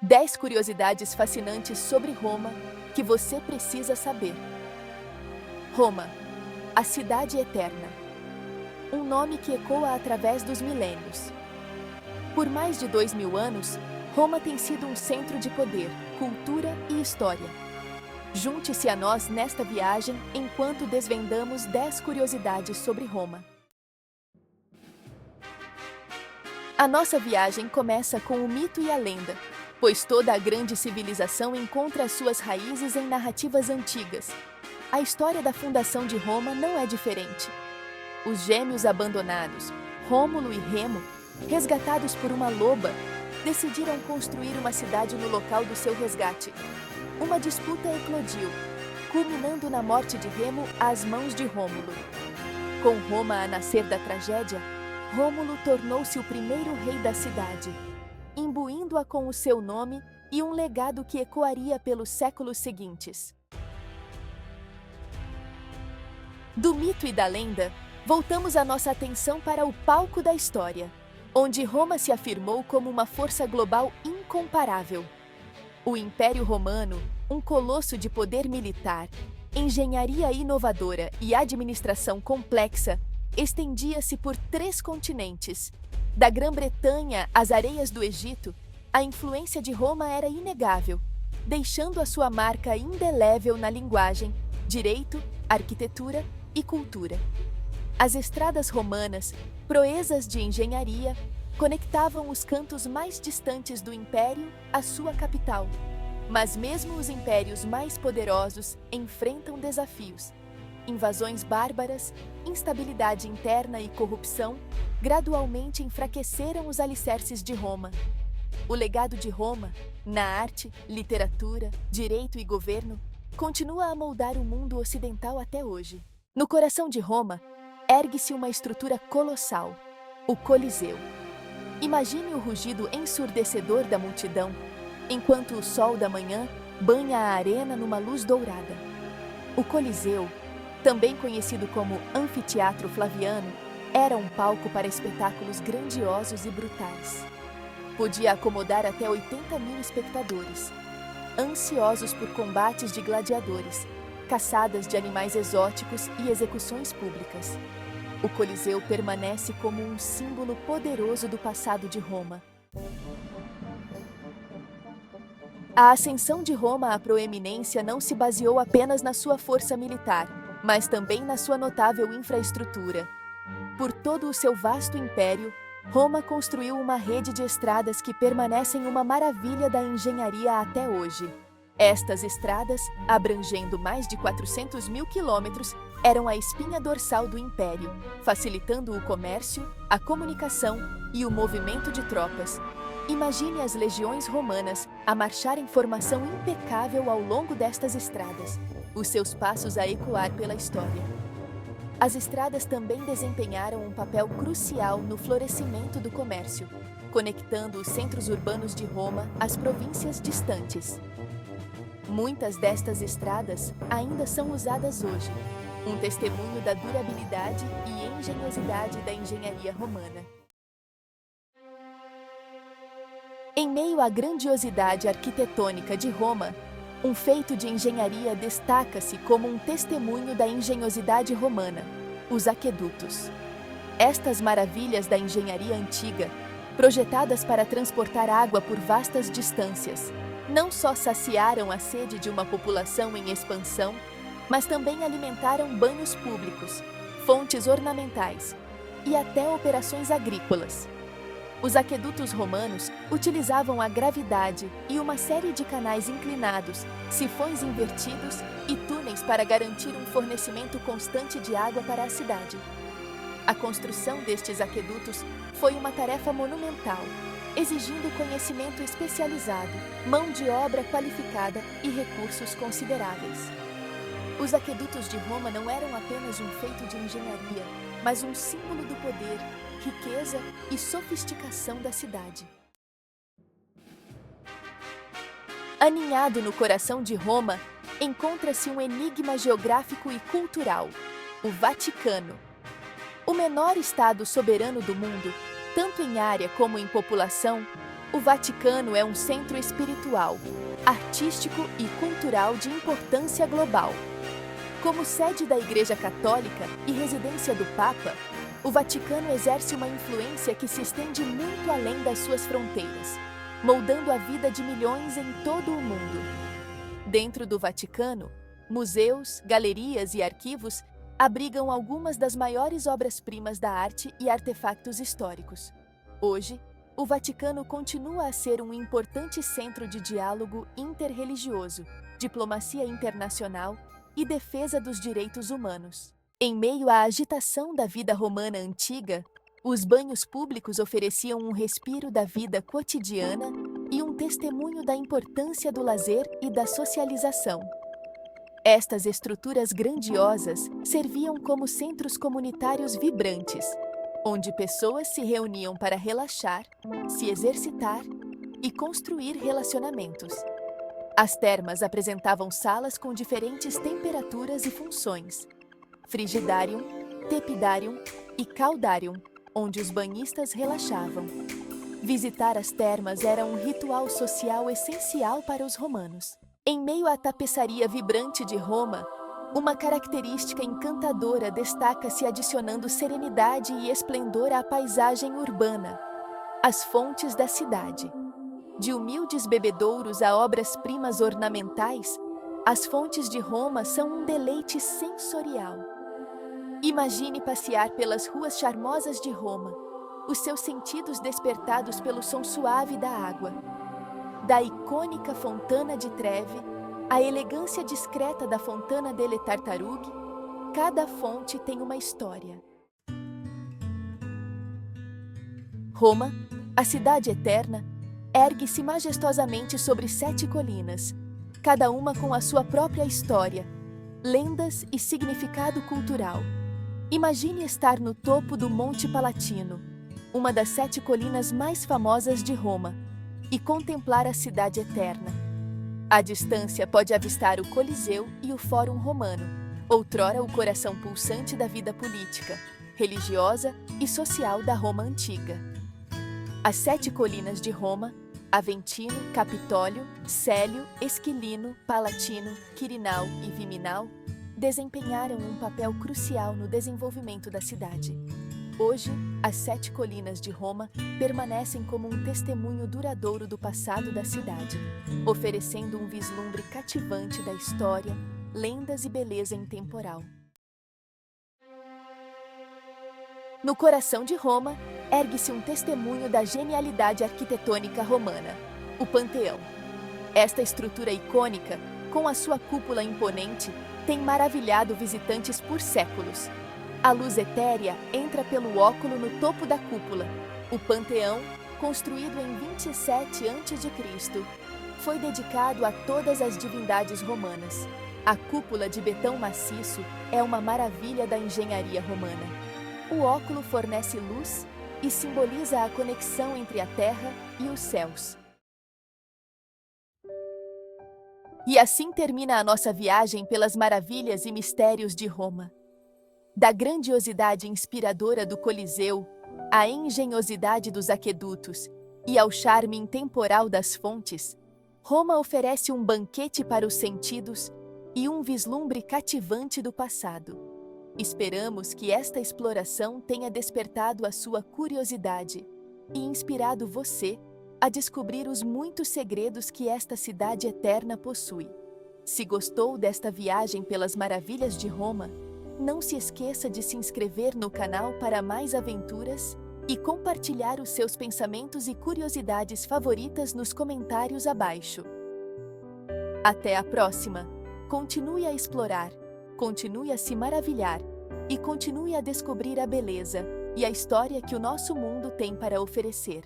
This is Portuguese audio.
10 curiosidades fascinantes sobre Roma que você precisa saber. Roma, a cidade eterna. Um nome que ecoa através dos milênios. Por mais de 2000 anos, Roma tem sido um centro de poder, cultura e história. Junte-se a nós nesta viagem enquanto desvendamos 10 curiosidades sobre Roma. A nossa viagem começa com o mito e a lenda, pois toda a grande civilização encontra suas raízes em narrativas antigas. A história da fundação de Roma não é diferente. Os gêmeos abandonados, Rômulo e Remo, resgatados por uma loba, decidiram construir uma cidade no local do seu resgate. Uma disputa eclodiu, culminando na morte de Remo às mãos de Rômulo. Com Roma a nascer da tragédia, Rômulo tornou-se o primeiro rei da cidade, imbuindo-a com o seu nome e um legado que ecoaria pelos séculos seguintes. Do mito e da lenda, voltamos a nossa atenção para o palco da história, onde Roma se afirmou como uma força global incomparável. O Império Romano, um colosso de poder militar, engenharia inovadora e administração complexa, estendia-se por 3 continentes. Da Grã-Bretanha às areias do Egito, a influência de Roma era inegável, deixando a sua marca indelével na linguagem, direito, arquitetura e cultura. As estradas romanas, proezas de engenharia, conectavam os cantos mais distantes do império à sua capital. Mas mesmo os impérios mais poderosos enfrentam desafios. Invasões bárbaras, instabilidade interna e corrupção gradualmente enfraqueceram os alicerces de Roma. O legado de Roma, na arte, literatura, direito e governo, continua a moldar o mundo ocidental até hoje. No coração de Roma, ergue-se uma estrutura colossal, o Coliseu. Imagine o rugido ensurdecedor da multidão, enquanto o sol da manhã banha a arena numa luz dourada. O Coliseu, também conhecido como Anfiteatro Flaviano, era um palco para espetáculos grandiosos e brutais. Podia acomodar até 80.000 espectadores, ansiosos por combates de gladiadores, caçadas de animais exóticos e execuções públicas. O Coliseu permanece como um símbolo poderoso do passado de Roma. A ascensão de Roma à proeminência não se baseou apenas na sua força militar, mas também na sua notável infraestrutura. Por todo o seu vasto império, Roma construiu uma rede de estradas que permanecem uma maravilha da engenharia até hoje. Estas estradas, abrangendo mais de 400.000 quilômetros, eram a espinha dorsal do império, facilitando o comércio, a comunicação e o movimento de tropas. Imagine as legiões romanas a marchar em formação impecável ao longo destas estradas, os seus passos a ecoar pela história. As estradas também desempenharam um papel crucial no florescimento do comércio, conectando os centros urbanos de Roma às províncias distantes. Muitas destas estradas ainda são usadas hoje, um testemunho da durabilidade e engenhosidade da engenharia romana. Em meio à grandiosidade arquitetônica de Roma, um feito de engenharia destaca-se como um testemunho da engenhosidade romana: os aquedutos. Estas maravilhas da engenharia antiga, projetadas para transportar água por vastas distâncias, não só saciaram a sede de uma população em expansão, mas também alimentaram banhos públicos, fontes ornamentais e até operações agrícolas. Os aquedutos romanos utilizavam a gravidade e uma série de canais inclinados, sifões invertidos e túneis para garantir um fornecimento constante de água para a cidade. A construção destes aquedutos foi uma tarefa monumental, exigindo conhecimento especializado, mão de obra qualificada e recursos consideráveis. Os aquedutos de Roma não eram apenas um feito de engenharia, mas um símbolo do poder, riqueza e sofisticação da cidade. Aninhado no coração de Roma, encontra-se um enigma geográfico e cultural: o Vaticano. O menor estado soberano do mundo, tanto em área como em população, O Vaticano é um centro espiritual, artístico e cultural de importância global. Como sede da Igreja Católica e residência do Papa, o Vaticano exerce uma influência que se estende muito além das suas fronteiras, moldando a vida de milhões em todo o mundo. Dentro do Vaticano, museus, galerias e arquivos abrigam algumas das maiores obras-primas da arte e artefactos históricos. Hoje, o Vaticano continua a ser um importante centro de diálogo interreligioso, diplomacia internacional e defesa dos direitos humanos. Em meio à agitação da vida romana antiga, os banhos públicos ofereciam um respiro da vida cotidiana e um testemunho da importância do lazer e da socialização. Estas estruturas grandiosas serviam como centros comunitários vibrantes, onde pessoas se reuniam para relaxar, se exercitar e construir relacionamentos. As termas apresentavam salas com diferentes temperaturas e funções: frigidarium, tepidarium e caldarium, onde os banhistas relaxavam. Visitar as termas era um ritual social essencial para os romanos. Em meio à tapeçaria vibrante de Roma, uma característica encantadora destaca-se adicionando serenidade e esplendor à paisagem urbana: as fontes da cidade. De humildes bebedouros a obras-primas ornamentais, as fontes de Roma são um deleite sensorial. Imagine passear pelas ruas charmosas de Roma, os seus sentidos despertados pelo som suave da água. Da icônica Fontana di Trevi à elegância discreta da Fontana delle Tartarughe, cada fonte tem uma história. Roma, a cidade eterna, ergue-se majestosamente sobre 7 colinas, cada uma com a sua própria história, lendas e significado cultural. Imagine estar no topo do Monte Palatino, uma das 7 colinas mais famosas de Roma, e contemplar a cidade eterna. À distância pode avistar o Coliseu e o Fórum Romano, outrora o coração pulsante da vida política, religiosa e social da Roma antiga. As 7 colinas de Roma, Aventino, Capitólio, Célio, Esquilino, Palatino, Quirinal e Viminal, desempenharam um papel crucial no desenvolvimento da cidade. Hoje, as 7 colinas de Roma permanecem como um testemunho duradouro do passado da cidade, oferecendo um vislumbre cativante da história, lendas e beleza intemporal. No coração de Roma, ergue-se um testemunho da genialidade arquitetônica romana, o Panteão. Esta estrutura icônica, com a sua cúpula imponente, tem maravilhado visitantes por séculos. A luz etérea entra pelo óculo no topo da cúpula. O Panteão, construído em 27 a.C., foi dedicado a todas as divindades romanas. A cúpula de betão maciço é uma maravilha da engenharia romana. O óculo fornece luz e simboliza a conexão entre a terra e os céus. E assim termina a nossa viagem pelas maravilhas e mistérios de Roma. Da grandiosidade inspiradora do Coliseu, à engenhosidade dos aquedutos e ao charme intemporal das fontes, Roma oferece um banquete para os sentidos e um vislumbre cativante do passado. Esperamos que esta exploração tenha despertado a sua curiosidade e inspirado você a descobrir os muitos segredos que esta cidade eterna possui. Se gostou desta viagem pelas maravilhas de Roma, não se esqueça de se inscrever no canal para mais aventuras e compartilhar os seus pensamentos e curiosidades favoritas nos comentários abaixo. Até a próxima! Continue a explorar, continue a se maravilhar e continue a descobrir a beleza e a história que o nosso mundo tem para oferecer.